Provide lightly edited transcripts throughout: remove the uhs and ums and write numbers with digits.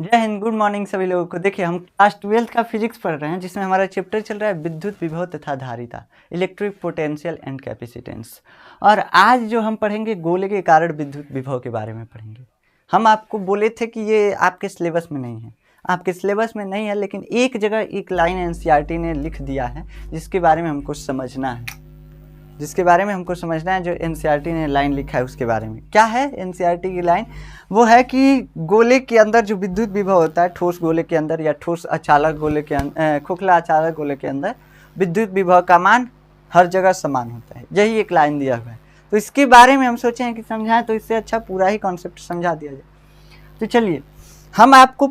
जय Hind, good morning सभी लोगों को। देखिए, हम क्लास 12th का फिजिक्स पढ़ रहे हैं, जिसमें हमारा चैप्टर चल रहा है विद्युत विभव तथा धारिता, इलेक्ट्रिक पोटेंशियल एंड कैपेसिटेंस। और आज जो हम पढ़ेंगे गोले के कारण विद्युत विभव के बारे में पढ़ेंगे। हम आपको बोले थे कि ये आपके सिलेबस में नहीं है, आपके सिलेबस में नहीं है, लेकिन एक जगह एक लाइन एनसीईआरटी ने लिख दिया है जिसके बारे में हमको समझना है, जो एनसीईआरटी ने लाइन लिखा है उसके बारे में। क्या है एनसीईआरटी की लाइन? वो है कि गोले के अंदर जो विद्युत विभव होता है, ठोस गोले के अंदर या ठोस अचालक गोले के अंदर, खोखला अचालक गोले के अंदर विद्युत विभव का मान हर जगह समान होता है। यही एक लाइन दिया हुआ है। तो इसके बारे में हम सोचे हैं कि समझाएं, तो इससे अच्छा पूरा ही कॉन्सेप्ट समझा दिया जाए। तो चलिए, हम आपको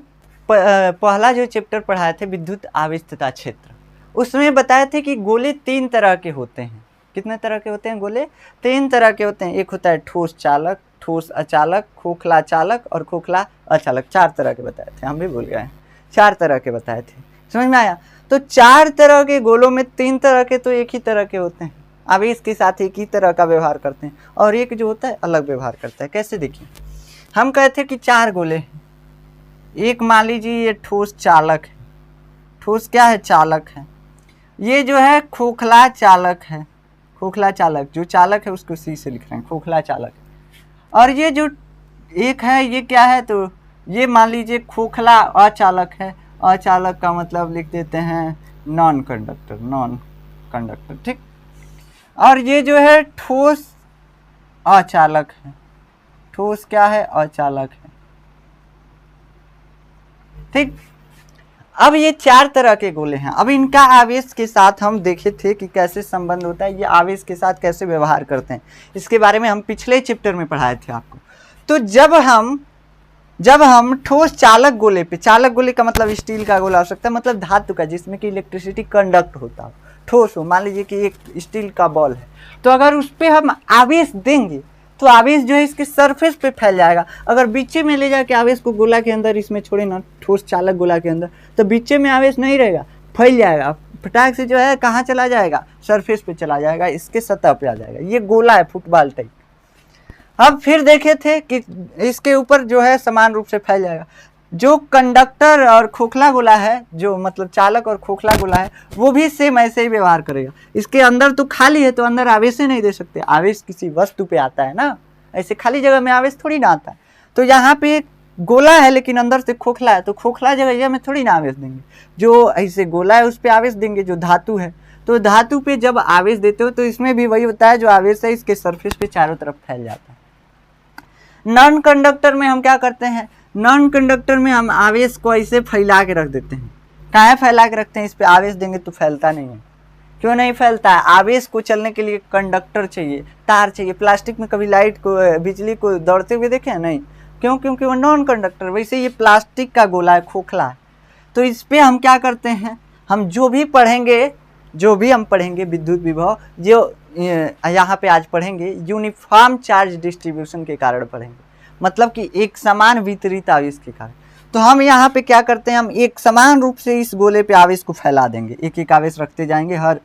पहला जो चैप्टर पढ़ाए थे विद्युत आवेश तथा क्षेत्र, उसमें बताए थे कि गोले 3 तरह के होते हैं। कितने तरह के होते हैं गोले? 3 तरह के होते हैं। एक होता है ठोस चालक, ठोस अचालक, खोखला चालक और खोखला अचालक। 4 तरह के बताए थे, हम भी भूल गए हैं। 4 तरह के बताए थे, समझ में आया? तो 4 तरह के गोलों में 3 तरह के तो एक ही तरह के होते हैं, आवेश के साथ एक ही तरह का व्यवहार करते हैं, और एक जो होता है अलग व्यवहार करता है। कैसे? देखिए, हम कहते हैं कि 4 गोले हैं। एक मान लीजिए ये ठोस चालक है। ठोस क्या है? चालक है। ये जो है खोखला चालक है। खोखला चालक, जो चालक है उसको सी से लिख रहे हैं, खोखला चालक। और ये जो एक है, ये क्या है? तो ये मान लीजिए खोखला अचालक है। अचालक का मतलब लिख देते हैं नॉन कंडक्टर, ठीक। और ये जो है ठोस अचालक है। ठोस क्या है? अचालक है, ठीक। अब ये 4 तरह के गोले हैं। अब इनका आवेश के साथ हम देखे थे कि कैसे संबंध होता है, ये आवेश के साथ कैसे व्यवहार करते हैं, इसके बारे में हम पिछले चैप्टर में पढ़ाए थे आपको। तो जब हम ठोस चालक गोले पे, चालक गोले का मतलब स्टील का गोला हो सकता है, मतलब धातु का, जिसमें कि इलेक्ट्रिसिटी कंडक्ट होता हो, ठोस हो। मान लीजिए कि एक स्टील का बॉल है, तो अगर उस पर हम आवेश देंगे तो आवेश जो है इसके सरफेस पे फैल जाएगा। अगर बीचे में ले जाके आवेश को गोला के अंदर इसमें छोड़े ना, ठोस चालक गोला के अंदर, तो बीचे में आवेश नहीं रहेगा, फैल जाएगा। फटाक से जो है कहाँ चला जाएगा? सरफेस पे चला जाएगा, इसके सतह पे आ जाएगा। ये गोला है, फुटबॉल टाइप। अब फिर देखे थे कि इसके ऊपर जो है समान रूप से फैल जाएगा। जो कंडक्टर और खोखला गोला है, जो मतलब चालक और खोखला गोला है, वो भी सेम ऐसे ही व्यवहार करेगा। इसके अंदर तो खाली है, तो अंदर आवेश ही नहीं दे सकते। आवेश किसी वस्तु पे आता है ना, ऐसे खाली जगह में आवेश थोड़ी ना आता है। तो यहाँ पे गोला है लेकिन अंदर से खोखला है, तो खोखला जगह में थोड़ी ना आवेश देंगे। जो ऐसे गोला है उस पर आवेश देंगे, जो धातु है। तो धातु पे जब आवेश देते हो तो इसमें भी वही होता है, जो आवेश है इसके सरफेस पे चारों तरफ फैल जाता है। नॉन कंडक्टर में हम क्या करते हैं? नॉन कंडक्टर में हम आवेश को ऐसे फैला के रख देते हैं। कहाँ फैला के रखते हैं? इस पे आवेश देंगे तो फैलता नहीं है। क्यों नहीं फैलता है? आवेश को चलने के लिए कंडक्टर चाहिए, तार चाहिए। प्लास्टिक में कभी लाइट को, बिजली को दौड़ते हुए देखे? नहीं। क्यों? क्योंकि वो नॉन कंडक्टर। वैसे ये प्लास्टिक का गोला है, खोखला है। तो इस पर हम क्या करते हैं? हम जो भी हम पढ़ेंगे विद्युत विभव, जो यहाँ पे आज पढ़ेंगे, यूनिफॉर्म चार्ज डिस्ट्रीब्यूशन के कारण पढ़ेंगे। मतलब कि एक समान वितरित आवेश के कारण। तो हम यहाँ पे क्या करते हैं? हम एक समान रूप से इस गोले पे आवेश को फैला देंगे, एक एक आवेश रखते जाएंगे हर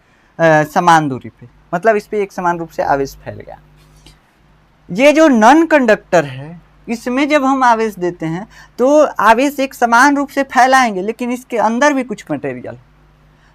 समान दूरी पे। मतलब इस पे एक समान रूप से आवेश फैल गया। ये जो नॉन कंडक्टर है, इसमें जब हम आवेश देते हैं तो आवेश एक समान रूप से फैलाएंगे, लेकिन इसके अंदर भी कुछ मटेरियल।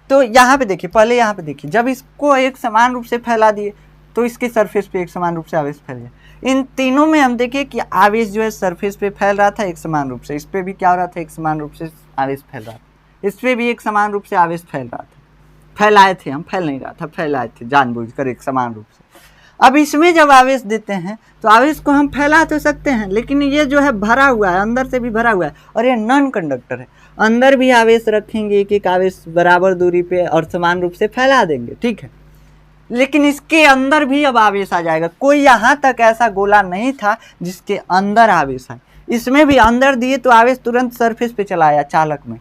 तो यहाँ पे देखिए, पहले यहाँ पे देखिए, जब इसको एक समान रूप से फैला दिए तो इसके सरफेस पे एक समान रूप से आवेश फैल गया। इन तीनों में हम देखिए कि आवेश जो है सरफेस पे फैल रहा था एक समान रूप से। इस पे भी क्या हो रहा था? एक समान रूप से आवेश फैल रहा था। इस पे भी एक समान रूप से आवेश फैल रहा था। फैलाए थे हम, फैल नहीं रहा था, फैलाए थे जानबूझकर एक समान रूप से। अब इसमें जब आवेश देते हैं तो आवेश को हम फैला तो सकते हैं, लेकिन ये जो है भरा हुआ है, अंदर से भी भरा हुआ है, और ये नॉन कंडक्टर है। अंदर भी आवेश रखेंगे, एक एक आवेश बराबर दूरी पे और समान रूप से फैला देंगे, ठीक है। लेकिन इसके अंदर भी अब आवेश आ जाएगा। कोई यहाँ तक ऐसा गोला नहीं था जिसके अंदर आवेश है। इसमें भी अंदर दिए तो आवेश तुरंत सरफेस पे चला आया चालक में।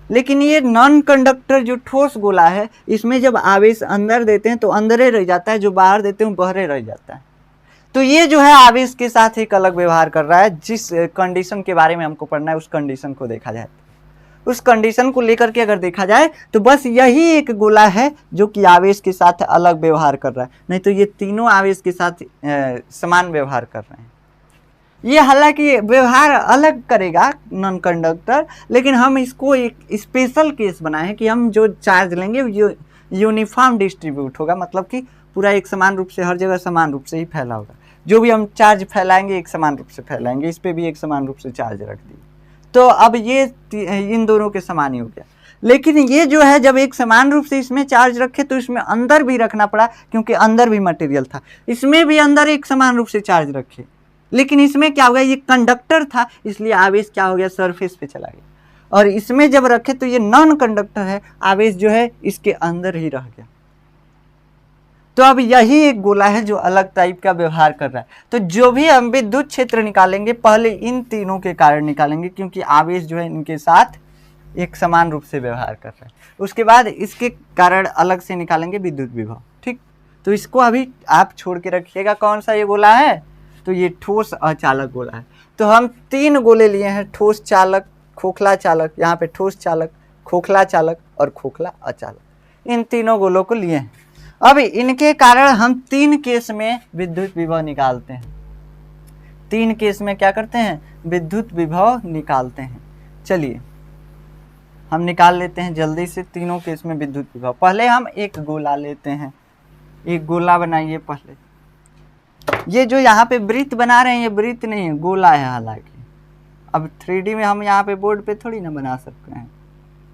लेकिन ये नॉन कंडक्टर जो ठोस गोला है, इसमें जब आवेश अंदर देते हैं तो अंदर ही रह जाता है, जो बाहर देते हैं बाहर रह जाता है। तो ये जो है आवेश के साथ एक अलग व्यवहार कर रहा है। जिस कंडीशन के बारे में हमको पढ़ना है उस कंडीशन को देखा जाए, उस कंडीशन को लेकर के अगर देखा जाए तो बस यही एक गोला है जो कि आवेश के साथ अलग व्यवहार कर रहा है। नहीं तो ये तीनों आवेश के साथ समान व्यवहार कर रहे हैं। ये हालांकि व्यवहार अलग करेगा नॉन कंडक्टर, लेकिन हम इसको एक स्पेशल केस बनाए हैं कि हम जो चार्ज लेंगे जो यूनिफॉर्म डिस्ट्रीब्यूट होगा, मतलब कि पूरा एक समान रूप से हर जगह समान रूप से ही फैला होगा। जो भी हम चार्ज फैलाएंगे एक समान रूप से फैलाएंगे। इस पर भी एक समान रूप से चार्ज रख दिए, तो अब ये इन दोनों के समान ही हो गया। लेकिन ये जो है जब एक समान रूप से इसमें चार्ज रखे तो इसमें अंदर भी रखना पड़ा, क्योंकि अंदर भी मटेरियल था। इसमें भी अंदर एक समान रूप से चार्ज रखे, लेकिन इसमें क्या हो गया, ये कंडक्टर था इसलिए आवेश क्या हो गया, सरफेस पे चला गया। और इसमें जब रखे तो ये नॉन कंडक्टर है, आवेश जो है इसके अंदर ही रह गया। तो अब यही एक गोला है जो अलग टाइप का व्यवहार कर रहा है। तो जो भी हम विद्युत क्षेत्र निकालेंगे पहले इन तीनों के कारण निकालेंगे, क्योंकि आवेश जो है इनके साथ एक समान रूप से व्यवहार कर रहा है। उसके बाद इसके कारण अलग से निकालेंगे विद्युत विभव। ठीक, तो इसको अभी आप छोड़ के रखिएगा। कौन सा ये गोला है, तो ये ठोस अचालक गोला है। तो हम 3 गोले लिए हैं, ठोस चालक, खोखला चालक, यहाँ पे ठोस चालक, खोखला चालक और खोखला अचालक। इन तीनों गोलों को लिए हैं। अब इनके कारण हम 3 केस में विद्युत विभव निकालते हैं। 3 केस में क्या करते हैं, विद्युत विभव निकालते हैं। चलिए हम निकाल लेते हैं जल्दी से तीनों केस में विद्युत विभव। पहले हम एक गोला लेते हैं, एक गोला बनाइए पहले। ये जो यहाँ पे वृत्त बना रहे हैं ये वृत्त नहीं है, गोला है। हालांकि अब 3D में हम यहाँ पे बोर्ड पे थोड़ी ना बना सकते हैं,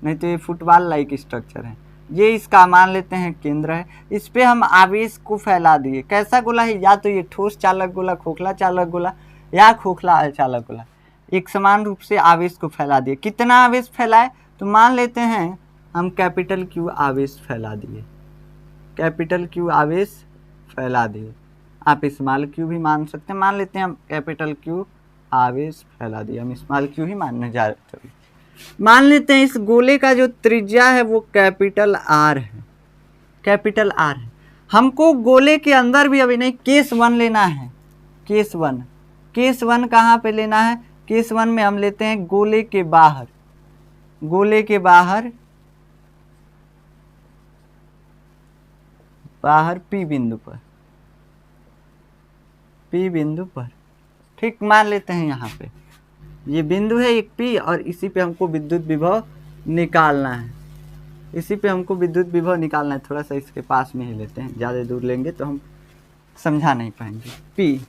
नहीं तो ये फुटबॉल लाइक स्ट्रक्चर है। ये इसका मान लेते हैं केंद्र है, इस पे हम आवेश को फैला दिए। कैसा गोला है, या तो ये ठोस चालक गोला, खोखला चालक गोला या खोखला अचालक गोला, एक समान रूप से आवेश को फैला दिए। कितना आवेश फैलाए, तो मान लेते हैं हम कैपिटल Q आवेश फैला दिए, कैपिटल Q आवेश फैला दिए। आप स्मॉल Q भी मान सकते हैं, मान लेते हैं हम कैपिटल Q आवेश फैला दिया। हम स्मॉल Q ही मानने जा रहे थे। मान लेते हैं इस गोले का जो त्रिज्या है वो कैपिटल R है, कैपिटल R है। हमको गोले के अंदर भी अभी नहीं, केस 1 लेना है। केस 1, केस 1 कहाँ पे लेना है, केस 1 में हम लेते हैं गोले के बाहर, गोले के बाहर, बाहर P बिंदु पर, P बिंदु पर। ठीक, मान लेते हैं यहाँ पे ये बिंदु है एक P, और इसी पे हमको विद्युत विभव निकालना है। इसी पे हमको विद्युत विभव निकालना है। थोड़ा सा इसके पास में ही लेते हैं, ज़्यादा दूर लेंगे तो हम समझा नहीं पाएंगे। P,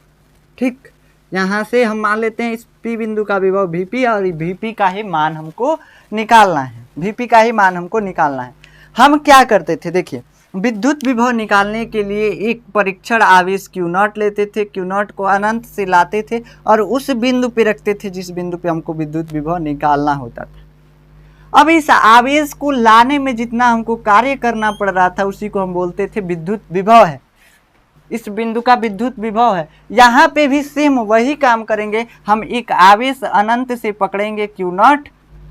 ठीक, यहाँ से हम मान लेते हैं इस P बिंदु का विभव Vp, और Vp का ही मान हमको निकालना है। Vp का ही मान हमको निकालना है। हम क्या करते थे, देखिए विद्युत विभव निकालने के लिए एक परीक्षण आवेश Q0 लेते थे, Q0 को अनंत से लाते थे और उस बिंदु पे रखते थे जिस बिंदु पे हमको विद्युत विभव निकालना होता था। अब इस आवेश को लाने में जितना हमको कार्य करना पड़ रहा था उसी को हम बोलते थे विद्युत विभव है। इस बिंदु का विद्युत विभव है। यहाँ पे भी सेम वही काम करेंगे। हम एक आवेश अनंत से पकड़ेंगे Q0,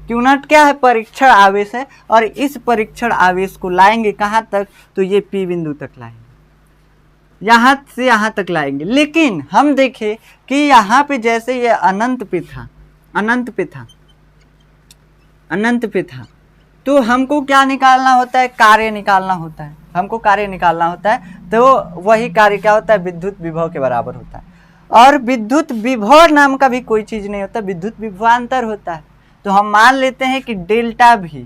Q0 क्या है, परीक्षण आवेश है, और इस परीक्षण आवेश को लाएंगे कहाँ तक, तो ये P बिंदु तक लाएंगे, यहाँ से यहाँ तक लाएंगे। लेकिन हम देखें कि यहाँ पे जैसे ये अनंत पे था, अनंत पे था, अनंत पे था, तो हमको क्या निकालना होता है, कार्य निकालना होता है। हमको कार्य निकालना होता है, तो वही कार्य क्या होता है, विद्युत विभव के बराबर होता है। और विद्युत विभव नाम का भी कोई चीज़ नहीं होता, विद्युत विभवांतर होता है। तो हम मान लेते हैं कि डेल्टा भी,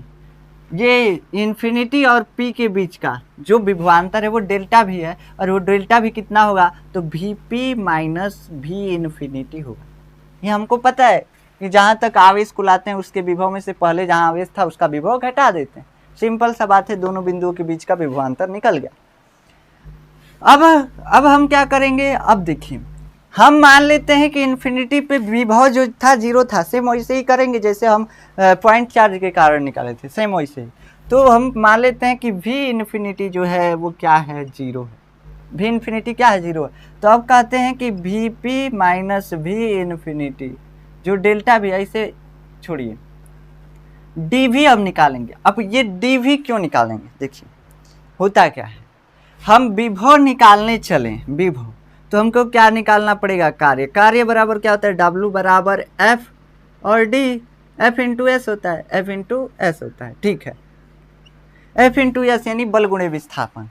ये इन्फिनिटी और P के बीच का जो विभवांतर है वो डेल्टा भी है, और वो डेल्टा भी कितना होगा, तो Vp माइनस V इन्फिनिटी होगा। ये हमको पता है कि जहाँ तक आवेश को लाते हैं उसके विभव में से पहले जहाँ आवेश था उसका विभव घटा देते हैं। सिंपल सा बात है, दोनों बिंदुओं के बीच का विभवांतर निकल गया। अब हम क्या करेंगे, अब देखिए हम मान लेते हैं कि इन्फिनिटी पे विभव जो था 0 था, सेम वैसे ही करेंगे जैसे हम पॉइंट चार्ज के कारण निकाले थे, सेम वैसे ही। तो हम मान लेते हैं कि V इन्फिनिटी जो है वो क्या है, 0 है। V इन्फिनिटी क्या है, 0 है। तो अब कहते हैं कि Vp माइनस V इन्फिनिटी जो डेल्टा भी है, इसे छोड़िए, dV अब निकालेंगे। अब ये dV क्यों निकालेंगे, देखिए होता क्या है, हम विभव निकालने चलें, विभव, तो हमको क्या निकालना पड़ेगा, कार्य। कार्य बराबर क्या होता है, W बराबर F और D, F इंटू एस होता है, F इंटू एस होता है, ठीक है, F इंटू एस यानी बल गुणे विस्थापन।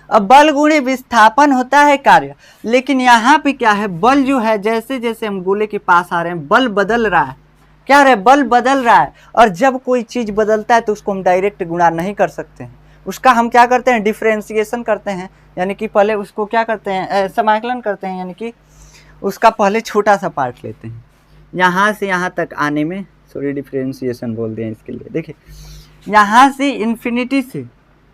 अब बल गुणे विस्थापन होता है कार्य, लेकिन यहाँ पे क्या है, बल जो है जैसे जैसे हम गोले के पास आ रहे हैं बल बदल रहा है। क्या रहा है, बल बदल रहा है। और जब कोई चीज बदलता है तो उसको हम डायरेक्ट गुणा नहीं कर सकते हैं, उसका हम क्या करते हैं, डिफ्रेंसिएशन करते हैं, यानी कि पहले उसको क्या करते हैं, समाकलन करते हैं, यानी कि उसका पहले छोटा सा पार्ट लेते हैं। यहाँ से यहाँ तक आने में, सॉरी डिफ्रेंसिएशन बोल दिया इसके लिए, देखिए यहाँ से इन्फिनिटी से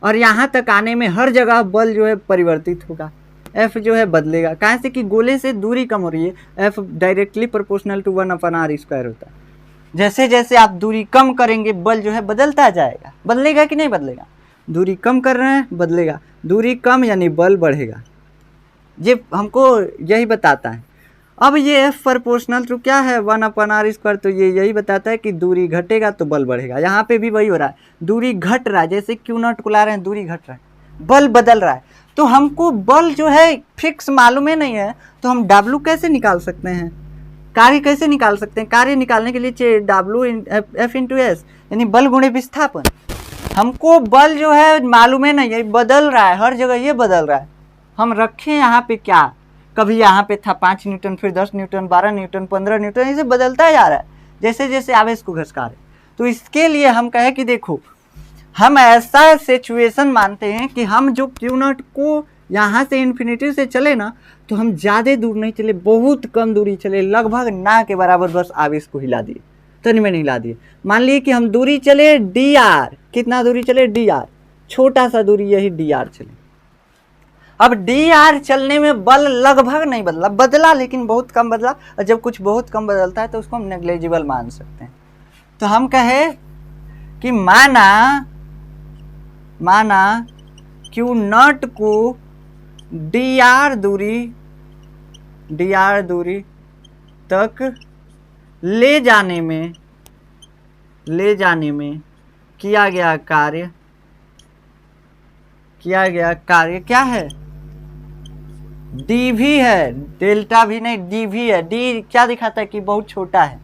और यहाँ तक आने में हर जगह बल जो है परिवर्तित होगा, एफ जो है बदलेगा। कहाँ से कि गोले से दूरी कम हो रही है, F directly proportional to 1/r² होता है। जैसे जैसे आप दूरी कम करेंगे बल जो है बदलता जाएगा। बदलेगा कि नहीं बदलेगा, दूरी कम कर रहे हैं बदलेगा, दूरी कम यानी बल बढ़ेगा। ये हमको यही बताता है। अब ये एफ प्रोपोर्शनल टू क्या है, 1/r², तो ये यही बताता है कि दूरी घटेगा तो बल बढ़ेगा। यहाँ पे भी वही हो रहा है, दूरी घट रहा है, जैसे Q0 को ला रहे हैं दूरी घट रहा है, बल बदल रहा है। तो हमको बल जो है फिक्स मालूम ही नहीं है, तो हम W कैसे निकाल सकते हैं, कार्य कैसे निकाल सकते हैं। कार्य निकालने के लिए चाहिए W/F/S, यानी बल गुणे विस्थापन। हमको बल जो है मालूम है नहीं है, बदल रहा है, हर जगह ये बदल रहा है। हम रखें यहाँ पे क्या, कभी यहाँ पे था 5 न्यूटन, फिर 10 न्यूटन, 12 न्यूटन, 15 न्यूटन, ऐसे बदलता जा रहा है जैसे जैसे आवेश को घसका रहे। तो इसके लिए हम कहे कि देखो हम ऐसा सिचुएशन मानते हैं कि हम जो Q0 को यहाँ से इन्फिनिटी से चले ना, तो हम ज़्यादा दूर नहीं चले, बहुत कम दूरी चले, लगभग ना के बराबर, बस आवेश को हिला दिए, तनी में नहीं हिला दिए। मान लिए कि हम दूरी चले dr, कितना दूरी चले dr, छोटा सा दूरी यही dr चले। अब dr चलने में बल लगभग नहीं बदला, बदला लेकिन बहुत कम बदला, और जब कुछ बहुत कम बदलता है तो उसको हम नेग्लिजिबल मान सकते हैं। तो हम कहे कि माना Q0 को dr दूरी तक ले जाने में किया गया कार्य क्या है, dv है, डेल्टा भी नहीं dv है। d क्या दिखाता है कि बहुत छोटा है,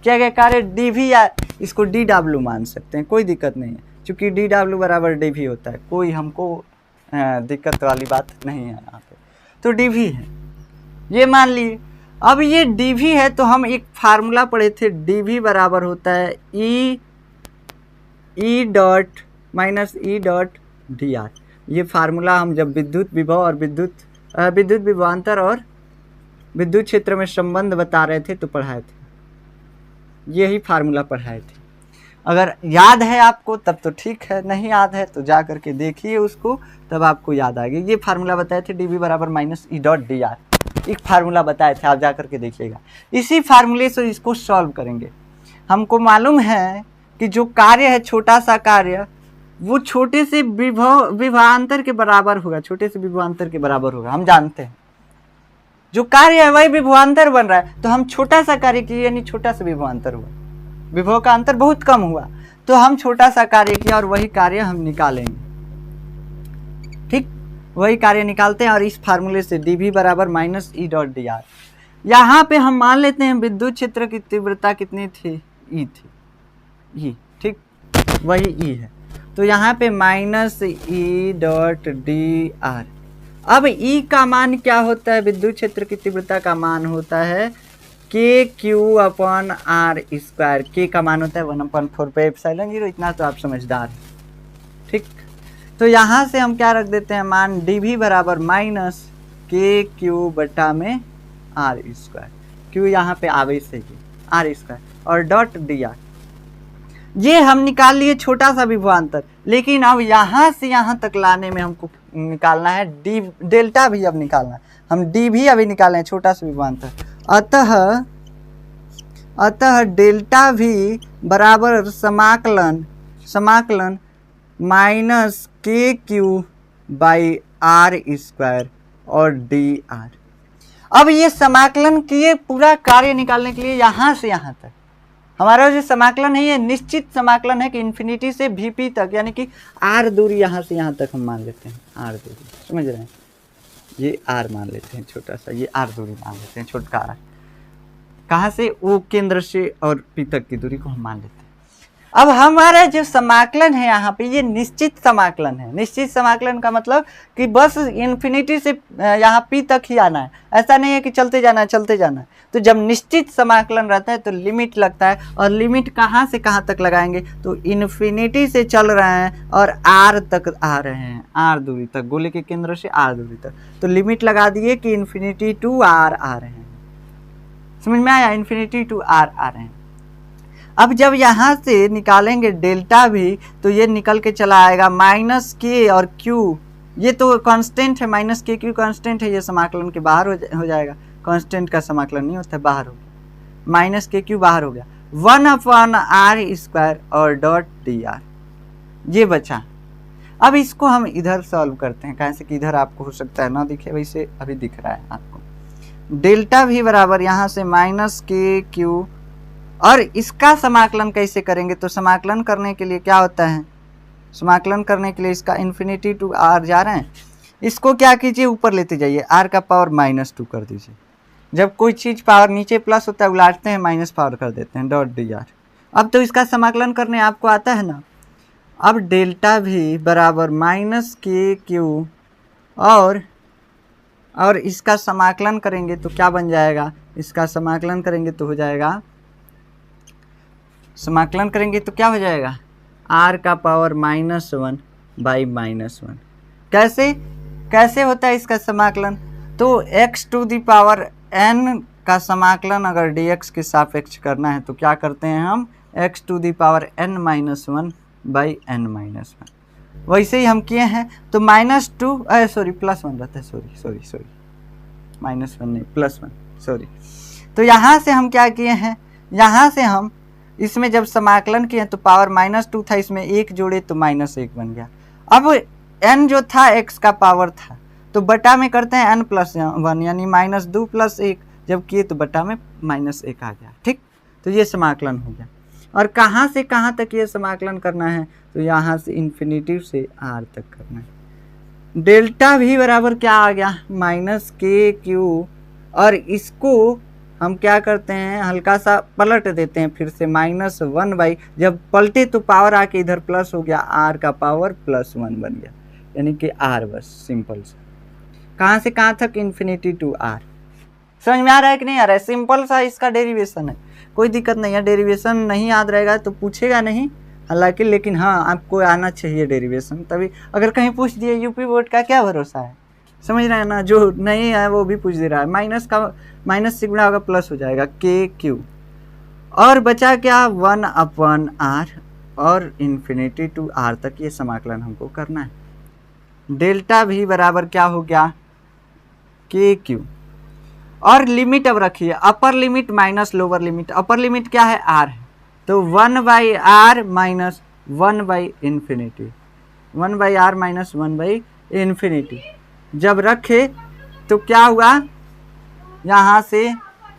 क्या गया कार्य dv, या इसको dw मान सकते हैं, कोई दिक्कत नहीं है, क्योंकि dw बराबर dv होता है, कोई हमको दिक्कत वाली बात नहीं है यहाँ पे। तो dv है, ये मान लिए। अब ये dv है तो हम एक फार्मूला पढ़े थे, dv बराबर होता है E dot minus E dot dr। ये फार्मूला हम जब विद्युत विभव और विद्युत विभवांतर और विद्युत क्षेत्र में संबंध बता रहे थे तो पढ़ाए थे, यही फार्मूला पढ़ाए थे। अगर याद है आपको तब तो ठीक है, नहीं याद है तो जा करके देखिए उसको, तब आपको याद आ गई। ये फार्मूला बताए थे dv बराबर माइनस E डॉट dr, एक फार्मूला बताए थे, आप जा करके देखिएगा। इसी फार्मूले से इसको सॉल्व करेंगे। हमको मालूम है कि जो कार्य है, छोटा सा कार्य, वो छोटे से विभवांतर के बराबर होगा, छोटे से विभवांतर के बराबर होगा, हम जानते हैं। जो कार्य है वही विभवांतर बन रहा है, तो हम छोटा सा कार्य किए यानी छोटा सा विभवांतर हुआ, विभव का अंतर बहुत कम हुआ, तो हम छोटा सा कार्य किया और वही कार्य हम निकालेंगे। ठीक, वही कार्य निकालते हैं और इस फार्मूले से dv बराबर माइनस E डॉट dr। यहाँ पे हम मान लेते हैं विद्युत क्षेत्र की तीव्रता कितनी थी, E थी, E, ठीक, वही E है। तो यहाँ पे माइनस E डॉट dr। अब E का मान क्या होता है, विद्युत क्षेत्र की तीव्रता का मान होता है KQ/r²। K का मान होता है 1/4πε0, इतना तो आप समझदार हैं, ठीक। तो यहाँ से हम क्या रख देते हैं, मान dv बराबर माइनस KQ/r²। Q यहाँ पे आवेश है, r² और डॉट dr। ये हम निकाल लिए छोटा सा विभवांतर, लेकिन अब यहाँ से यहाँ तक लाने में हमको निकालना है डेल्टा भी, अब निकालना है, हम dv अभी निकालें, छोटा सा विभवांतर। अतः डेल्टा भी बराबर समाकलन माइनस KQ/r² और dr। अब ये समाकलन किए पूरा कार्य निकालने के लिए यहाँ से यहाँ तक। हमारा जो समाकलन है ये निश्चित समाकलन है कि इन्फिनिटी से Vp तक, यानी कि r दूरी यहाँ से यहाँ तक हम मान लेते हैं, r दूरी, समझ रहे हैं, ये r मान लेते हैं छोटा सा, ये r दूरी मान लेते हैं, छोटा r, कहाँ से, O केंद्र से और P तक की दूरी को हम मान लेते हैं। अब हमारा जो समाकलन है यहाँ पे ये निश्चित समाकलन है। निश्चित समाकलन का मतलब कि बस इन्फिनिटी से यहाँ पी तक ही आना है, ऐसा नहीं है कि चलते जाना है चलते जाना है। तो जब निश्चित समाकलन रहता है तो लिमिट लगता है, और लिमिट कहाँ से कहाँ तक लगाएंगे, तो इन्फिनिटी से चल रहे हैं और आर तक आ रहे हैं, आर दूरी तक, गोले के केंद्र से आर दूरी तक। तो लिमिट लगा दिए कि इन्फिनिटी टू आर आ रहे हैं। समझ में आया, इन्फिनिटी टू आर आ रहे हैं। अब जब यहाँ से निकालेंगे डेल्टा भी तो ये निकल के चला आएगा माइनस के और क्यू, ये तो कांस्टेंट है, माइनस के क्यू कांस्टेंट है, ये समाकलन के बाहर हो जाएगा। कांस्टेंट का समाकलन नहीं होता है, बाहर हो गया, माइनस के क्यू बाहर हो गया, 1/r² और डॉट dr, ये बचा। अब इसको हम इधर सॉल्व करते हैं, कैसे कि इधर आपको हो सकता है ना दिखे, वैसे अभी दिख रहा है आपको। डेल्टा भी बराबर यहाँ से माइनस के क्यू, और इसका समाकलन कैसे करेंगे, तो समाकलन करने के लिए क्या होता है, समाकलन करने के लिए इसका इन्फिनिटी टू आर जा रहे हैं, इसको क्या कीजिए ऊपर लेते जाइए, आर का पावर -2 कर दीजिए। जब कोई चीज़ पावर नीचे प्लस होता है उलाटते हैं माइनस पावर कर देते हैं, डॉट dr। अब तो इसका समाकलन करने आपको आता है ना। अब डेल्टा भी बराबर माइनस के क्यू, और इसका समाकलन करेंगे तो क्या बन जाएगा, इसका समाकलन करेंगे तो हो जाएगा, समाकलन करेंगे तो क्या हो जाएगा, r का पावर -1 बाई -1। कैसे होता है इसका समाकलन, तो x to the power n का समाकलन अगर dx के सापेक्ष करना है तो क्या करते हैं हम, x to the power n-1 by n-1। वैसे ही हम किए हैं, तो -2 +1 रहता है, सॉरी -1 नहीं +1 सॉरी। तो यहाँ से हम क्या किए हैं, यहाँ से हम इसमें जब समाकलन किए तो पावर -2 था, इसमें 1 जोड़े तो -1 बन गया। अब n जो था x का पावर था, तो बटा में करते हैं n+1 यानी -2 + 1, जब किए तो बटा में -1 आ गया। ठीक, तो ये समाकलन हो गया। और कहाँ से कहाँ तक ये समाकलन करना है, तो यहाँ से इन्फिनिटी से r तक करना है। डेल्टा भी बराबर क्या आ गया, -k⁻, और इसको हम क्या करते हैं, हल्का सा पलट देते हैं फिर से, -1 जब पलटे तो पावर आके इधर प्लस हो गया, r का पावर +1 बन गया, यानी कि r बस सिंपल सा। कहाँ से कहाँ तक, इन्फिनिटी टू r। समझ में आ रहा है कि नहीं आ रहा है, सिंपल सा इसका डेरिवेशन है, कोई दिक्कत नहीं है। डेरिवेशन नहीं याद रहेगा तो पूछेगा नहीं हालांकि, लेकिन हाँ आपको आना चाहिए डेरिवेशन, तभी अगर कहीं पूछ दिए यूपी बोर्ड का क्या भरोसा है, समझ रहे हैं ना। जो नहीं है वो भी पूछ दे रहा है, माइनस से गुणा होगा प्लस हो जाएगा k⁻, और बचा क्या 1/r, और इन्फिनिटी टू r तक ये समाकलन हमको करना है। डेल्टा भी बराबर क्या हो गया, k⁻, और लिमिट अब रखिए, अपर limit minus lower limit, upper limit क्या है r है, तो 1/r माइनस 1/∞, 1/r माइनस 1/∞। जब रखे तो क्या हुआ, यहाँ से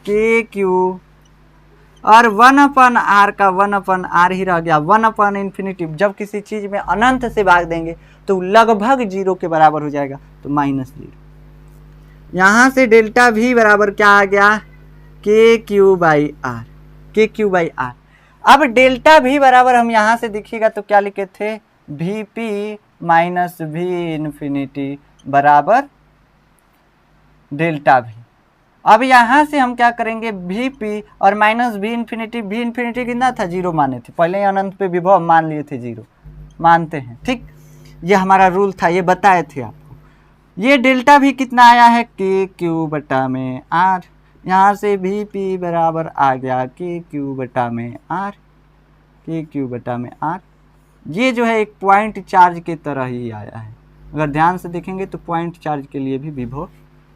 k⁻, और 1/r का 1/r ही रह गया, 1/∞। जब किसी चीज़ में अनंत से भाग देंगे तो लगभग 0 के बराबर हो जाएगा, तो -0। यहाँ से डेल्टा भी बराबर क्या आ गया, k⁻/r, k⁻/r। अब डेल्टा भी बराबर हम यहाँ से दिखेगा तो क्या लिखे थे, Vp माइनस V∞ बराबर डेल्टा भी। अब यहाँ से हम क्या करेंगे, Vp और माइनस V∞, कितना था 0 माने थे, पहले ही अनंत पे विभव मान लिए थे 0 मानते हैं। ठीक, ये हमारा रूल था, ये बताए थे आपको। ये डेल्टा भी कितना आया है, k⁻/r। यहाँ से Vp बराबर आ गया k⁻/r, k⁻/r। ये जो है एक पॉइंट चार्ज के तरह ही आया है, अगर ध्यान से देखेंगे तो पॉइंट चार्ज के लिए भी विभव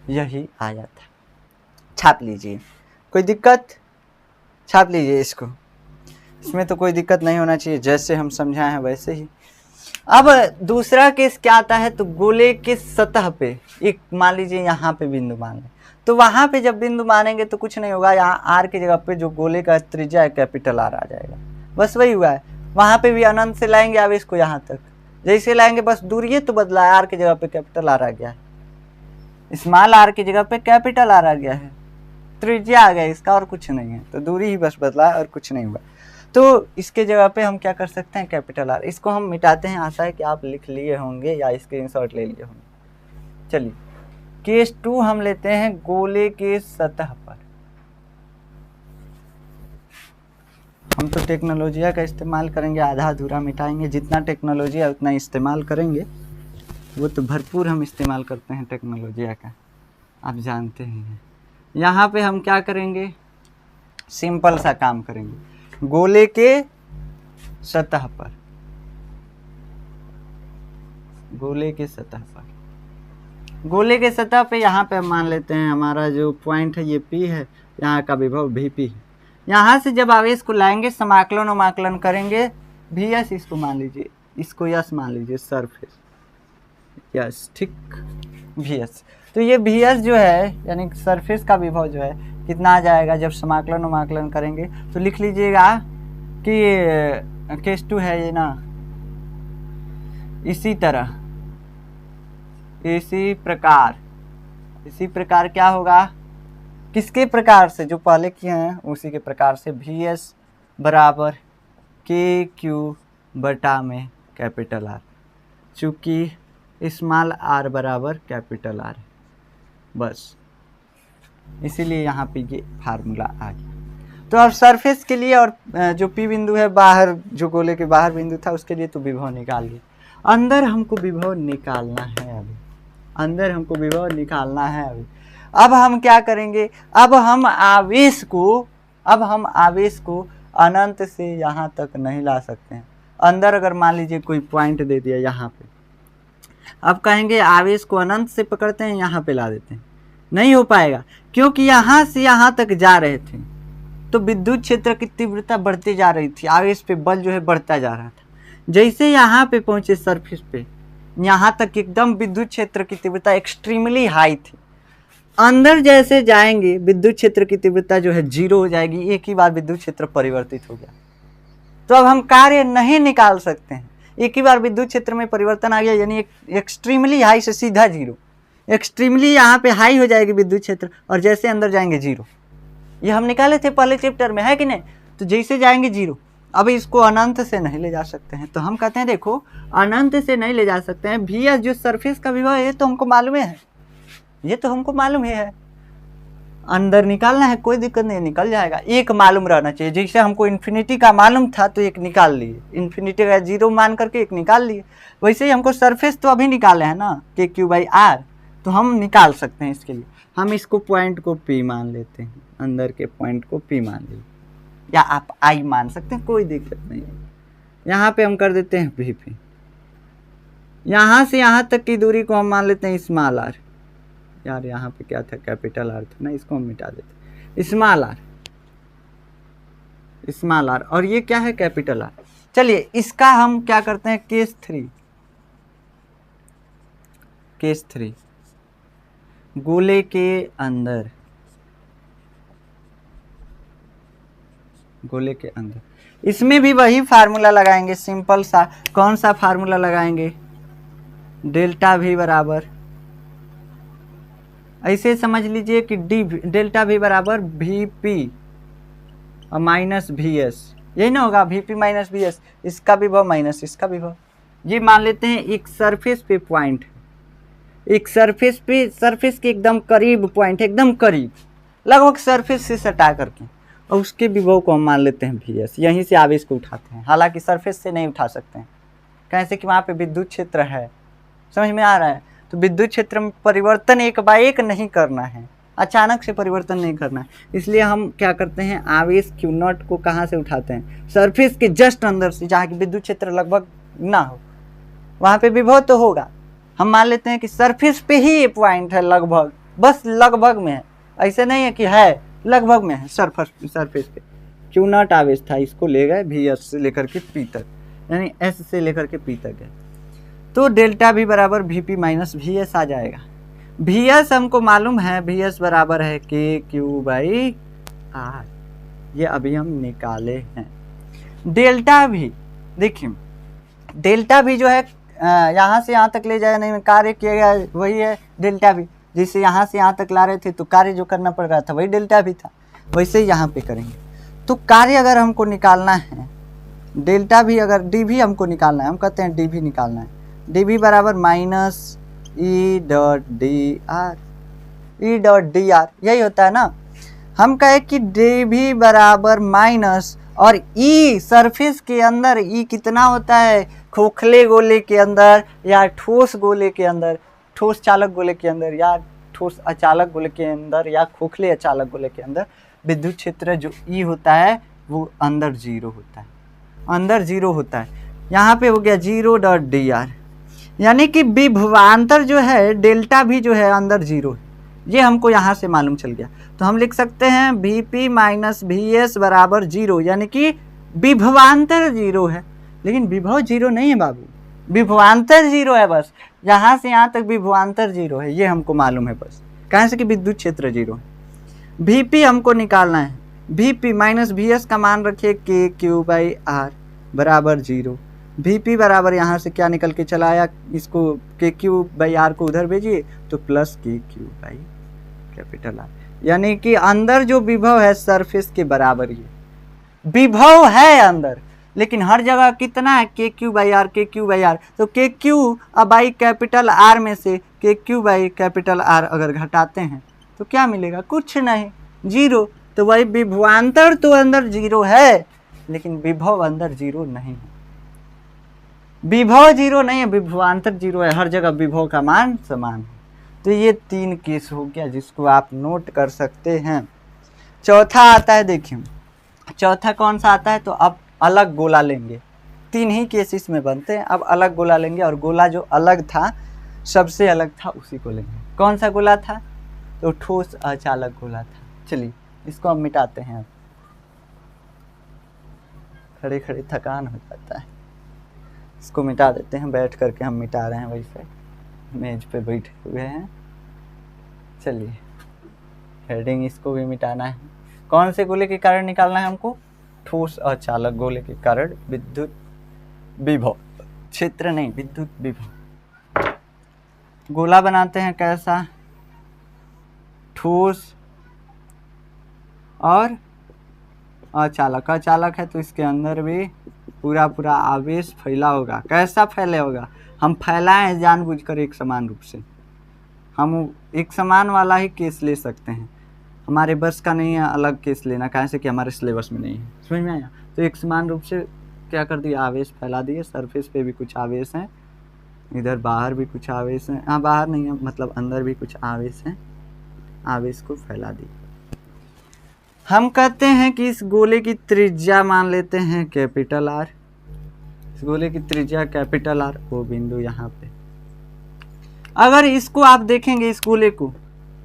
यही आया था। छाप लीजिए, कोई दिक्कत, छाप लीजिए इसको, इसमें तो कोई दिक्कत नहीं होना चाहिए, जैसे हम समझाए हैं वैसे ही। अब दूसरा केस क्या आता है, तो गोले के सतह पे एक मान लीजिए यहाँ पे बिंदु मान लें, तो वहाँ पे जब बिंदु मानेंगे तो कुछ नहीं होगा, यहाँ आर की जगह पे जो गोले का त्रिज्या है कैपिटल आर आ जाएगा, बस वही हुआ है। वहाँ पे भी अनंत से लाएंगे अब इसको यहाँ तक, जैसे लाएंगे बस दूरी तो बदला है, आर की जगह पे कैपिटल आर आ गया है, स्मॉल आर की जगह पे कैपिटल आर आ गया है, त्रिज्या आ गया इसका, और कुछ नहीं है, तो दूरी ही बस बदला और कुछ नहीं हुआ। तो इसके जगह पे हम क्या कर सकते हैं, कैपिटल आर। इसको हम मिटाते हैं, आशा है कि आप लिख लिए होंगे या स्क्रीनशॉट ले लिए होंगे। चलिए केस 2 हम लेते हैं गोले के सतह पर। हम तो टेक्नोलॉजिया का इस्तेमाल करेंगे, आधा अधूरा मिटाएंगे। जितना टेक्नोलॉजी है उतना इस्तेमाल करेंगे, वो तो भरपूर हम इस्तेमाल करते हैं टेक्नोलॉजिया का, आप जानते ही हैं। यहाँ पे हम क्या करेंगे, सिंपल सा काम करेंगे। गोले के सतह पर, गोले के सतह पर, गोले के सतह पे यहाँ पे हम मान लेते हैं हमारा जो पॉइंट है ये P है, यहाँ का विभव Vp है। यहाँ से जब आवेश को लाएंगे, समाकलन उमाकलन करेंगे, Vs इसको मान लीजिए, इसको यस मान लीजिए, सरफेस यस, ठीक, Vs। तो ये Vs जो है यानी सरफेस का विभव जो है कितना आ जाएगा जब समाकलन उमाकलन करेंगे, तो लिख लीजिएगा कि केस 2 है ये ना, इसी तरह इसी प्रकार क्या होगा, किसके प्रकार से, जो पहले किए हैं उसी के प्रकार से, Vs बराबर के क्यू बटा में कैपिटल आर, चूँकि स्मॉल आर बराबर कैपिटल आर है, बस इसीलिए यहाँ पे ये फार्मूला आ गया। तो अब सरफेस के लिए और जो P बिंदु है बाहर, जो गोले के बाहर बिंदु था, उसके लिए तो विभव निकालिए। अंदर हमको विभव निकालना है अभी, अंदर हमको विभव निकालना है अभी। अब हम क्या करेंगे, अब हम आवेश को अनंत से यहाँ तक नहीं ला सकते हैं। अंदर अगर मान लीजिए कोई पॉइंट दे दिया यहाँ पे, अब कहेंगे आवेश को अनंत से पकड़ते हैं यहाँ पे ला देते हैं, नहीं हो पाएगा, क्योंकि यहाँ से यहाँ तक जा रहे थे तो विद्युत क्षेत्र की तीव्रता बढ़ती जा रही थी, आवेश पे बल जो है बढ़ता जा रहा था। जैसे यहाँ पे पहुँचे सरफेस पे, यहाँ तक एकदम विद्युत क्षेत्र की तीव्रता एक्सट्रीमली हाई थी। अंदर जैसे जाएंगे विद्युत क्षेत्र की तीव्रता जो है 0 हो जाएगी, एक ही बार विद्युत क्षेत्र परिवर्तित हो गया। तो अब हम कार्य नहीं निकाल सकते हैं, एक ही बार विद्युत क्षेत्र में परिवर्तन आ गया, यानी एक्सट्रीमली हाई से सीधा 0, एक्सट्रीमली यहाँ पे हाई हो जाएगी विद्युत क्षेत्र, और जैसे अंदर जाएंगे 0। ये हम निकाले थे पहले चैप्टर में, है कि नहीं। तो जैसे जाएंगे 0, अब इसको अनंत से नहीं ले जा सकते हैं, तो हम कहते हैं देखो अनंत से नहीं ले जा सकते हैं। Vs जो सरफेस का विभव है ये तो हमको मालूम है, ये तो हमको मालूम ही है, अंदर निकालना है, कोई दिक्कत नहीं, निकल जाएगा। एक मालूम रहना चाहिए, जैसे हमको इन्फिनिटी का मालूम था तो एक निकाल लिए, इन्फिनिटी का 0 मान करके एक निकाल लिए, वैसे ही हमको सरफेस तो अभी निकाले है ना, KQ/R, तो हम निकाल सकते हैं। इसके लिए हम इसको पॉइंट को P मान लेते हैं, अंदर के पॉइंट को P मान लीजिए, या आप I मान सकते हैं, कोई दिक्कत नहीं है। यहाँ पे हम कर देते हैं Vp, यहाँ से यहाँ तक की दूरी को हम मान लेते हैं स्मॉल आर, यार यहाँ पे क्या था, कैपिटल आर था ना, इसको हम मिटा देते हैं, स्मॉल आर, और ये क्या है, कैपिटल आर। चलिए इसका हम क्या करते हैं, केस 3, गोले के अंदर, गोले के अंदर, इसमें भी वही फार्मूला लगाएंगे, सिंपल सा। कौन सा फार्मूला लगाएंगे, डेल्टा V बराबर, ऐसे समझ लीजिए कि डेल्टा V बराबर Vp माइनस Vs, यही ना होगा, Vp माइनस Vs, इसका विभव माइनस इसका विभव। ये मान लेते हैं एक सरफेस पे पॉइंट, एक सरफेस के एकदम करीब पॉइंट, एकदम करीब, लगभग सरफेस से सटा करके, और उसके विभव को हम मान लेते हैं Vs। यहीं से आवेश को उठाते हैं, हालांकि सरफेस से नहीं उठा सकते हैं, कैसे कि वहाँ पे विद्युत क्षेत्र है, समझ में आ रहा है। तो विद्युत क्षेत्र में परिवर्तन एक बार एक नहीं करना है, अचानक से परिवर्तन नहीं करना है, इसलिए हम क्या करते हैं, आवेश Q0 को कहाँ से उठाते हैं, सरफेस के जस्ट अंदर से, जहाँ की विद्युत क्षेत्र लगभग ना हो, वहाँ पे विभव तो होगा। हम मान लेते हैं कि सरफेस पे ही ये पॉइंट है, लगभग, बस लगभग में है, ऐसे नहीं है कि है, लगभग में है, सरफेस पे Q0 आवेश था, इसको ले गए Vs से लेकर के P तक, यानी S से लेकर के P तक है, तो डेल्टा V बराबर Vp माइनस Vs आ जाएगा। Vs हमको मालूम है, Vs बराबर है KQ/R, ये अभी हम निकाले हैं। डेल्टा V, देखिए डेल्टा V जो है यहाँ से यहाँ तक ले जाए, नहीं कार्य किया गया वही है डेल्टा V, जिसे यहाँ से यहाँ तक ला रहे थे तो कार्य जो करना पड़ रहा था वही डेल्टा V था, वैसे ही यहाँ पे करेंगे। तो कार्य अगर हमको निकालना है डेल्टा भी अगर डी भी हमको निकालना है, हम कहते हैं डी भी निकालना है, डी भी बराबर minus E dot D R, E dot D R यही होता है ना। हम कहे कि डी भी बराबर माइनस और ई सरफेस के अंदर ई कितना होता है, खोखले गोले के अंदर या ठोस गोले के अंदर, ठोस चालक गोले के अंदर या ठोस अचालक गोले के अंदर या खोखले अचालक गोले के अंदर विद्युत क्षेत्र जो ई होता है वो अंदर जीरो होता है, अंदर जीरो होता है। यहाँ पे हो गया जीरो डॉट डी आर, यानी कि विभवांतर जो है डेल्टा भी जो है अंदर जीरो है, ये हमको यहाँ से मालूम चल गया। तो हम लिख सकते हैं we P minus V S बराबर जीरो, यानी कि विभवांतर जीरो है, लेकिन विभव जीरो नहीं है बाबू, विभवांतर जीरो है बस, यहाँ से यहाँ तक विभवांतर जीरो है, ये हमको मालूम है बस। कहाँ से कि विद्युत क्षेत्र जीरो है। वी पी हमको निकालना है, we P minus V S का मान रखिए के क्यू बाई आर बराबर जीरो। वी पी बराबर यहाँ से क्या निकल के चला आया, इसको के क्यू बाई आर को उधर भेजिए तो plus K Q by capital are, यानी कि अंदर जो विभव है सरफेस के बराबर ही विभव है अंदर, लेकिन हर जगह कितना है K Q by are, K Q by are. तो K Q by capital are में से के क्यू बाई कैपिटल आर अगर घटाते हैं तो क्या मिलेगा, कुछ नहीं, जीरो। तो वही विभवांतर तो अंदर जीरो है, लेकिन विभव अंदर जीरो नहीं है, विभव जीरो नहीं है, विभवांतर जीरो है, हर जगह विभव का मान समान है। तो ये तीन केस हो गया जिसको आप नोट कर सकते हैं। चौथा आता है, देखिए चौथा कौन सा आता है, तो अब अलग गोला लेंगे, तीन ही केस इसमें बनते हैं, अब अलग गोला लेंगे और गोला जो अलग था सबसे अलग था उसी को लेंगे। कौन सा गोला था, तो ठोस अचालक गोला था। चलिए इसको हम मिटाते हैं, अब खड़े खड़े थकान हो जाता है, इसको मिटा देते हैं, बैठ करके हम मिटा रहे हैं, वैसे मेज पे बैठे हुए हैं। चलिए हेडिंग इसको भी मिटाना है। कौन से गोले के कारण निकालना है हमको, ठोस अचालक गोले के कारण विद्युत विभव, क्षेत्र नहीं विद्युत विभव। गोला बनाते हैं कैसा, ठोस और अचालक, अचालक है तो इसके अंदर भी पूरा पूरा आवेश फैला होगा। कैसा फैले होगा, हम फैलाएं जानबूझकर एक समान रूप से, हम एक समान वाला ही केस ले सकते हैं, हमारे बस का नहीं है अलग केस लेना, कहाँ से कि हमारे सिलेबस में नहीं है, समझ में आया। तो एक समान रूप से क्या कर दिया, आवेश फैला दिए, सरफेस पे भी कुछ आवेश हैं, इधर बाहर भी कुछ आवेश हैं, हाँ बाहर नहीं है मतलब अंदर भी कुछ आवेश हैं, आवेश को फैला दिए। हम कहते हैं कि इस गोले की त्रिज्या मान लेते हैं कैपिटल आर, इस गोले की त्रिज्या कैपिटल आर, वो बिंदु यहाँ पे। अगर इसको आप देखेंगे इस गोले को,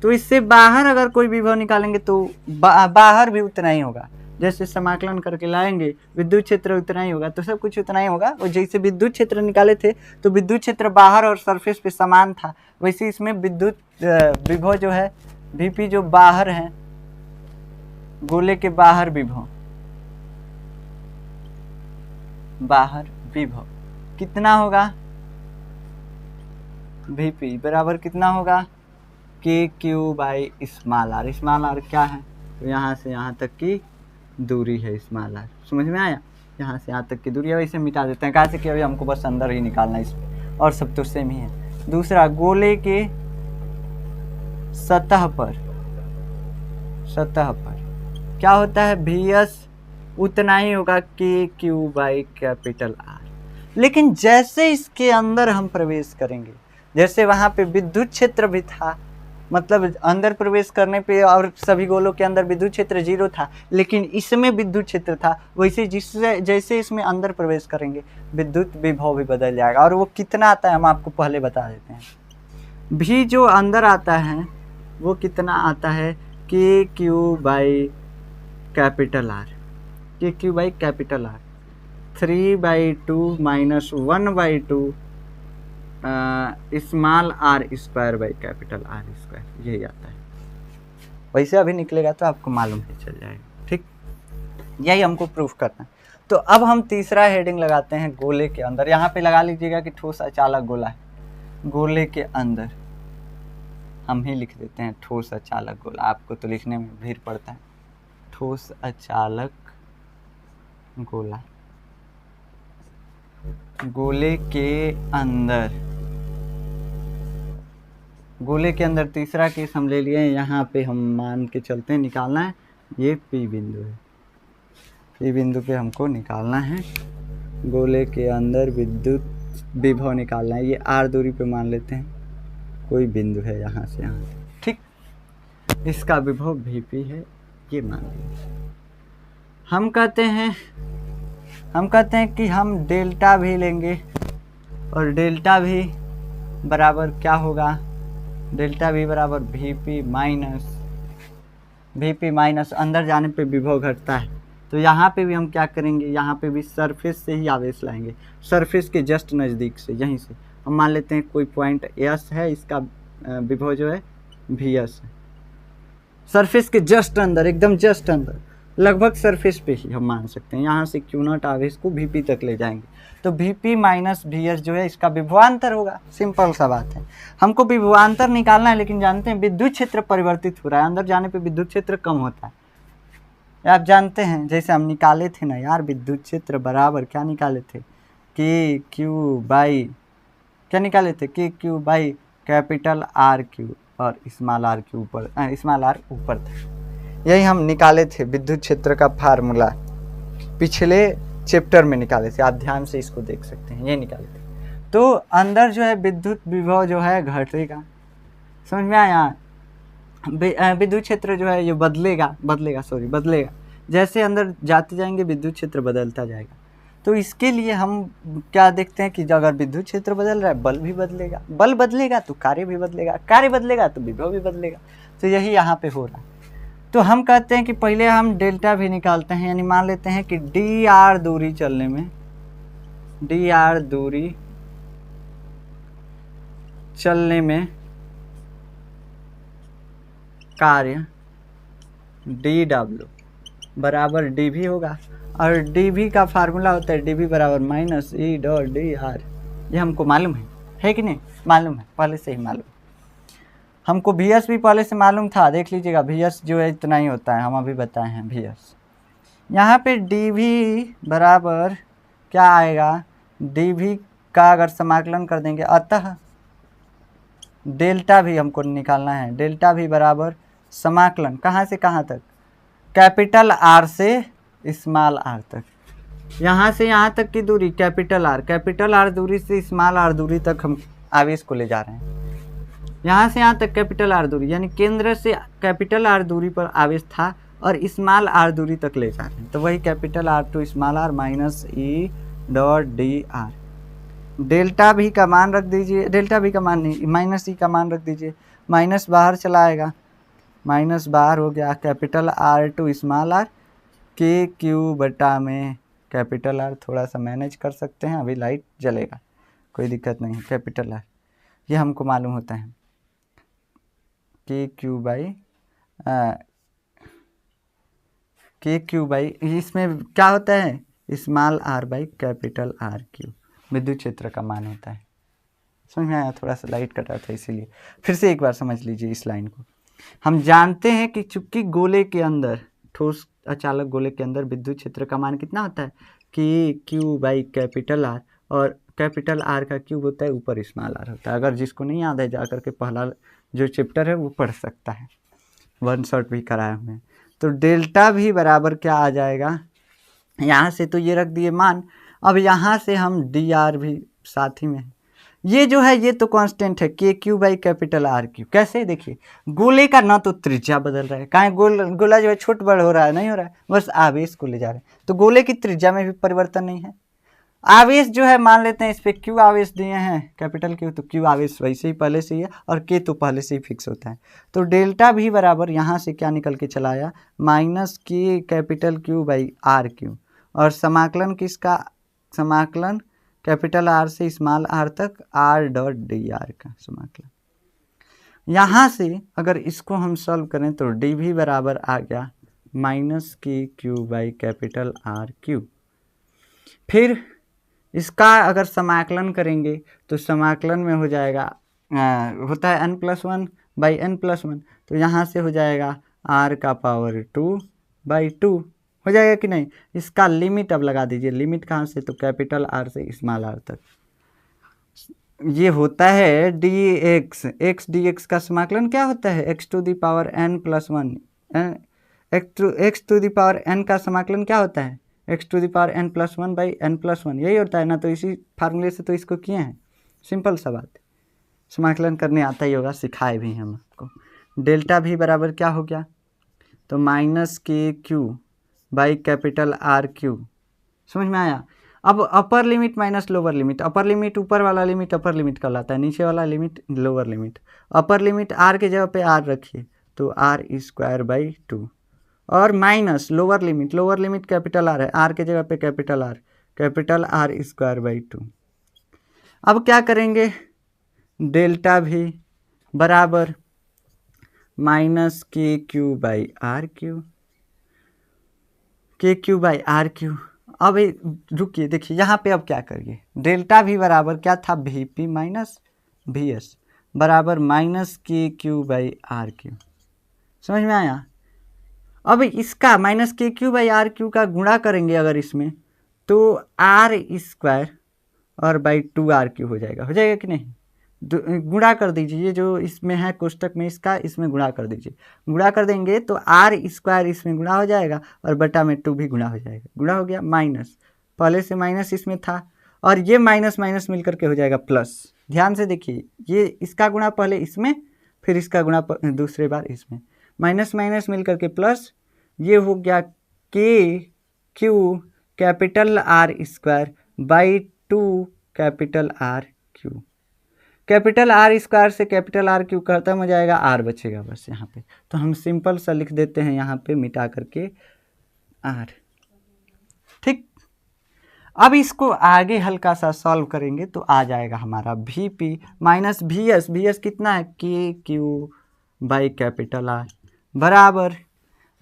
तो इससे बाहर अगर कोई विभव निकालेंगे तो बाहर भी उतना ही होगा, जैसे समाकलन करके लाएंगे विद्युत क्षेत्र उतना ही होगा, तो सब कुछ उतना ही होगा। और जैसे विद्युत क्षेत्र निकाले थे तो विद्युत क्षेत्र बाहर और सरफेस पे समान था, वैसे इसमें विद्युत विभव जो है वीपी जो बाहर है, गोले के बाहर विभव, बाहर विभव कितना होगा, वीपी बराबर कितना होगा, K Q by small R. Small R क्या है, तो यहाँ से यहाँ तक की दूरी है स्मॉल आर, समझ में आया, यहाँ से यहाँ तक की दूरी है, वैसे मिटा देते हैं, कहाँ से कि अभी हमको बस अंदर ही निकालना है इसमें, और सब तो सेम ही है। दूसरा, गोले के सतह पर क्या होता है, वी एस उतना ही होगा K Q by capital are. लेकिन जैसे इसके अंदर हम प्रवेश करेंगे, जैसे वहाँ पे विद्युत क्षेत्र भी था, मतलब अंदर प्रवेश करने पे और सभी गोलों के अंदर विद्युत क्षेत्र जीरो था, लेकिन इसमें विद्युत क्षेत्र था, वैसे जैसे इसमें अंदर प्रवेश करेंगे विद्युत विभव भी बदल जाएगा। और वो कितना आता है हम आपको पहले बता देते हैं, भी जो अंदर आता है वो कितना आता है, K Q by capital R, K Q by capital R, 3/2 minus 1/2 small R square by capital R square, यही आता है। वैसे अभी निकलेगा तो आपको मालूम ही चल जाएगा, ठीक, यही हमको प्रूफ करना है। तो अब हम तीसरा हेडिंग लगाते हैं गोले के अंदर। यहाँ पे लगा लीजिएगा कि ठोस अचालक गोला है, गोले के अंदर हम ही लिख देते हैं ठोस अचालक गोला, आपको तो लिखने में भीड़ पड़ता है, ठोस अचालक गोला। गोले के अंदर तीसरा केस हम ले लिए, यहाँ पे हम मान के चलते हैं, निकालना है ये P बिंदु है, P बिंदु पे हमको निकालना है गोले के अंदर विद्युत विभव निकालना है। ये r दूरी पे मान लेते हैं कोई बिंदु है यहाँ से यहाँ, ठीक। इसका विभव Vp है, ये मान लीजिए। हम कहते हैं कि हम डेल्टा भी लेंगे, और डेल्टा भी बराबर क्या होगा, डेल्टा भी बराबर Vp माइनस अंदर जाने पे विभव घटता है, तो यहाँ पे भी हम क्या करेंगे, यहाँ पे भी सरफेस से ही आवेश लाएंगे, सरफेस के जस्ट नज़दीक से, यहीं से हम मान लेते हैं कोई पॉइंट S है, इसका विभव जो है Vs है, सरफेस के जस्ट अंदर, एकदम जस्ट अंदर, लगभग सरफेस पे ही हम मान सकते हैं। यहाँ से Q0 आवेश को Vp तक ले जाएंगे, तो Vp माइनस Vs जो है इसका विभवांतर होगा। सिंपल सा बात है, हमको विभवांतर निकालना है, लेकिन जानते हैं विद्युत क्षेत्र परिवर्तित हो रहा है, अंदर जाने पे विद्युत क्षेत्र कम होता है। आप जानते हैं, जैसे हम निकाले थे ना यार, विद्युत क्षेत्र बराबर क्या निकाले थे, के क्यू बाई, क्या निकाले थे, के Q by capital R Q, और स्मॉल r के ऊपर, स्मॉल r ऊपर था। यही हम निकाले थे विद्युत क्षेत्र का फार्मूला, पिछले चैप्टर में निकाले थे, आप ध्यान से इसको देख सकते हैं, ये निकाले थे। तो अंदर जो है विद्युत विभव जो है घटेगा, समझ में आया, विद्युत क्षेत्र जो है ये बदलेगा, जैसे अंदर जाते जाएंगे विद्युत क्षेत्र बदलता जाएगा। तो इसके लिए हम क्या देखते हैं कि अगर विद्युत क्षेत्र बदल रहा है, बल भी बदलेगा, बल बदलेगा तो कार्य भी बदलेगा, कार्य बदलेगा तो विभव भी बदलेगा। तो यही यहाँ पे हो रहा है। तो हम कहते हैं कि पहले हम डेल्टा भी निकालते हैं, यानी मान लेते हैं कि dr दूरी चलने में, dr दूरी चलने में कार्य dw बराबर dv होगा, और dv का फार्मूला होता है dv बराबर माइनस ई डॉट dr। ये हमको मालूम है कि नहीं, मालूम है, पहले से ही मालूम। हमको Vs भी पहले से मालूम था, देख लीजिएगा Vs जो है इतना ही होता है, हम अभी बताए हैं Vs। यहाँ पे dv बराबर क्या आएगा, dv का अगर समाकलन कर देंगे, अतः डेल्टा भी हमको निकालना है, डेल्टा भी बराबर समाकलन कहाँ से कहाँ तक, कैपिटल R से स्मॉल r तक। यहाँ से यहाँ तक की दूरी कैपिटल R दूरी से स्मॉल r दूरी तक हम आवेश को ले जा रहे हैं। यहाँ से यहाँ तक कैपिटल R दूरी, यानी केंद्र से कैपिटल R दूरी पर आवेश था और स्मॉल r दूरी तक ले जा रहे हैं, तो वही capital R to small r minus E dot dr। Delta भी का मान रख दीजिए, डेल्टा भी का मान नहीं, माइनस ई का मान रख दीजिए, माइनस बाहर चला आएगा, माइनस बाहर हो गया, capital R to small r, K Q बटा में कैपिटल R, थोड़ा सा मैनेज कर सकते हैं, अभी लाइट जलेगा, कोई दिक्कत नहीं, कैपिटल R ये हमको मालूम होता है, के क्यू बाई इसमें क्या होता है, small r by capital R Q, विद्युत क्षेत्र का मान होता है। समझ में आया, थोड़ा सा लाइट कटा था इसीलिए, फिर से एक बार समझ लीजिए इस लाइन को। हम जानते हैं कि चूंकि गोले के अंदर, ठोस अचालक गोले के अंदर विद्युत क्षेत्र का मान कितना होता है, कि क्यू बाई कैपिटल R, और कैपिटल R का क्यूब होता है, ऊपर स्मॉल r होता है। अगर जिसको नहीं याद है जा करके पहला जो चैप्टर है वो पढ़ सकता है, वन शॉट भी कराया हुए। तो डेल्टा भी बराबर क्या आ जाएगा, यहाँ से तो ये रख दिए मान, अब यहाँ से हम dr भी साथ ही में, ये जो है ये तो कांस्टेंट है, K Q by capital R Q. कैसे, देखिए गोले का ना तो त्रिज्या बदल रहा है, कहाँ गोला जो है छोट बड़ हो रहा है, नहीं हो रहा है, बस आवेश को ले जा रहे हैं, तो गोले की त्रिज्या में भी परिवर्तन नहीं है। आवेश जो है मान लेते हैं इस पे क्यू आवेश दिए हैं, कैपिटल क्यू, तो क्यू आवेश वैसे ही पहले से ही है, और के तो पहले से ही फिक्स होता है। तो डेल्टा भी बराबर यहाँ से क्या निकल के चला आया, माइनस के capital Q by R Q, और समाकलन किसका, समाकलन कैपिटल R से स्मॉल r तक r डॉट dr का समाकलन। यहाँ से अगर इसको हम सॉल्व करें तो dv बराबर आ गया minus K Q by capital R Q. फिर इसका अगर समाकलन करेंगे तो समाकलन में हो जाएगा, होता है n+1 बाई n+1, तो यहाँ से हो जाएगा r का पावर 2/2, हो जाएगा कि नहीं। इसका लिमिट अब लगा दीजिए, लिमिट कहाँ से, तो कैपिटल आर से स्मॉल आर तक। ये होता है डी एक्स डी एक्स का समाकलन क्या होता है, X to the power N plus one. X to the power N का समाकलन क्या होता है, X to the power N plus one by N plus one, यही होता है ना। तो इसी फार्मूले से तो इसको किए हैं, सिंपल सा बात है। समाकलन करने आता ही होगा, सिखाए भी हम आपको। डेल्टा भी बराबर क्या हो गया, तो minus K Q by capital R Q. समझ में आया। अब upper limit minus lower limit, upper limit ऊपर वाला लिमिट अपर लिमिट कहलाता है, नीचे वाला limit lower limit. Upper limit R के जगह पे आर रखिए तो आर स्क्वायर बाई टू, और minus lower limit capital R है, आर के जगह पे capital R square by two. अब क्या करेंगे, डेल्टा भी बराबर minus K Q by R Q, के क्यू बाई आर क्यू। अब रुकिए, देखिए यहाँ पे अब क्या करिए, डेल्टा भी बराबर क्या था, we P minus V S बराबर minus K Q by R Q. समझ में आया। अब इसका minus K Q by R Q का गुणा करेंगे अगर इसमें, तो आर स्क्वायर और बाई टू आर क्यू हो जाएगा कि नहीं। गुणा कर दीजिए, ये जो इसमें है कोष्टक में इसका, इसमें गुणा कर दीजिए। गुणा कर देंगे तो आर स्क्वायर इसमें गुणा हो जाएगा और बटा में टू भी गुणा हो जाएगा, गुणा हो गया। माइनस पहले से माइनस इसमें था, और ये माइनस माइनस मिल करके हो जाएगा प्लस। ध्यान से देखिए, ये इसका गुणा पहले इसमें, फिर इसका गुणा दूसरे बार इसमें, माइनस माइनस मिल करके प्लस। ये हो गया के Q capital R square by two capital R Q. Capital R square से कैपिटल आर क्यू खत्म हो जाएगा, आर बचेगा बस यहाँ पे। तो हम सिंपल सा लिख देते हैं यहाँ पे मिटा करके आर। ठीक। अब इसको आगे हल्का सा सॉल्व करेंगे तो आ जाएगा हमारा V P minus V S कितना है, K Q by capital R बराबर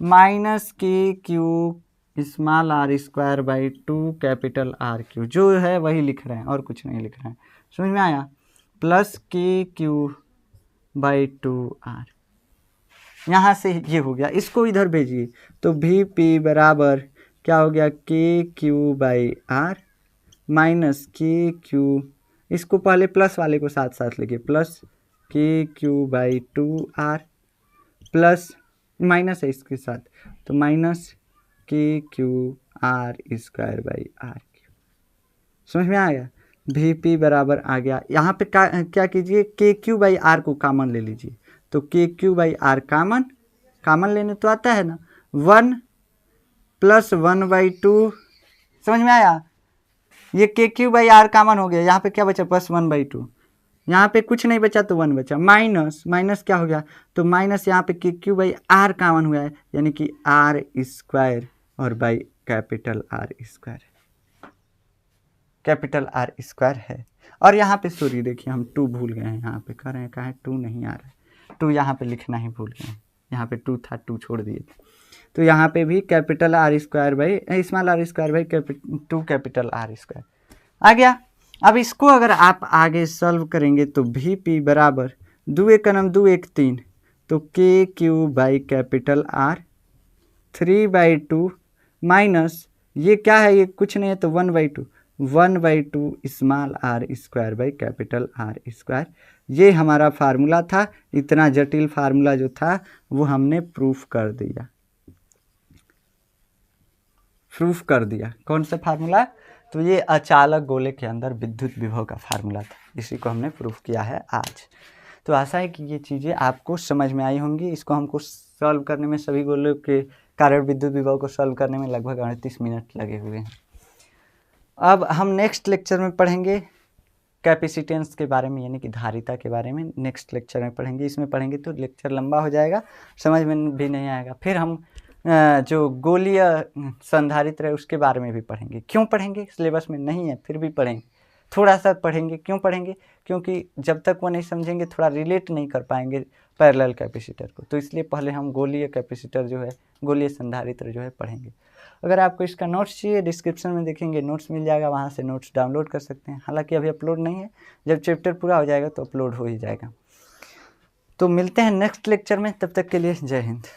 minus K Q small R square by two capital R Q. जो है वही लिख रहे हैं और कुछ नहीं लिख रहे हैं। समझ में आया। Plus K Q by two are, यहाँ से ये हो गया, इसको इधर भेजिए तो वी पी बराबर क्या हो गया, के Q by are minus K Q, इसको पहले प्लस वाले को साथ साथ लिखिए, plus K Q by two R plus minus है इसके साथ, तो minus K Q R square by R Q. समझ में आ गया। वी पी बराबर आ गया, यहाँ पे क्या कीजिए, के क्यू बाई आर को कॉमन ले लीजिए, तो K Q by are common लेने तो आता है ना, one plus one by to. समझ में आया। ये के क्यू बाई आर कॉमन हो गया, यहाँ पे क्या बचा, प्लस वन बाई टू, यहाँ पे कुछ नहीं बचा तो वन बचा, माइनस क्या हो गया, तो माइनस यहाँ पे के क्यू बाई आर कॉमन हुआ है, यानी कि आर स्क्वायर और by capital R square, capital R square है। और यहाँ पे सॉरी देखिए हम टू भूल गए हैं, यहाँ पे कह रहे हैं कहाँ टू नहीं आ रहा है, टू यहाँ पे लिखना ही भूल गए हैं, यहाँ पे टू था, टू छोड़ दिए। तो यहाँ पे भी capital R square by small R square by two capital R square आ गया। अब इसको अगर आप आगे सॉल्व करेंगे तो वी पी बराबर दो एक कनम दो एक तीन, तो K Q by capital R three by two minus ये क्या है, ये कुछ नहीं है तो one by two small R square by capital R square. ये हमारा फार्मूला था। इतना जटिल फार्मूला जो था वो हमने प्रूफ कर दिया। कौन सा फार्मूला, तो ये अचालक गोले के अंदर विद्युत विभव का फार्मूला था, इसी को हमने प्रूफ किया है आज। तो आशा है कि ये चीज़ें आपको समझ में आई होंगी। इसको हमको सॉल्व करने में, सभी गोलों के कारण विद्युत विभव को सॉल्व करने में लगभग 38 मिनट लगे हुए हैं। अब हम नेक्स्ट लेक्चर में पढ़ेंगे कैपेसिटेंस के बारे में, यानी कि धारिता के बारे में नेक्स्ट लेक्चर में पढ़ेंगे। इसमें पढ़ेंगे तो लेक्चर लंबा हो जाएगा, समझ में भी नहीं आएगा। फिर हम जो गोलीय संधारित्र है उसके बारे में भी पढ़ेंगे। क्यों पढ़ेंगे, सिलेबस में नहीं है फिर भी पढ़ेंगे, थोड़ा सा पढ़ेंगे। क्यों पढ़ेंगे, क्योंकि जब तक वो नहीं समझेंगे थोड़ा रिलेट नहीं कर पाएंगे पैरेलल कैपेसिटर को, तो इसलिए पहले हम गोलीय कैपेसिटर जो है, गोलीय संधारित्र जो है पढ़ेंगे। अगर आपको इसका नोट्स चाहिए, डिस्क्रिप्शन में देखेंगे नोट्स मिल जाएगा, वहाँ से नोट्स डाउनलोड कर सकते हैं। हालांकि अभी अपलोड नहीं है, जब चैप्टर पूरा हो जाएगा तो अपलोड हो ही जाएगा। तो मिलते हैं नेक्स्ट लेक्चर में, तब तक के लिए जय हिंद।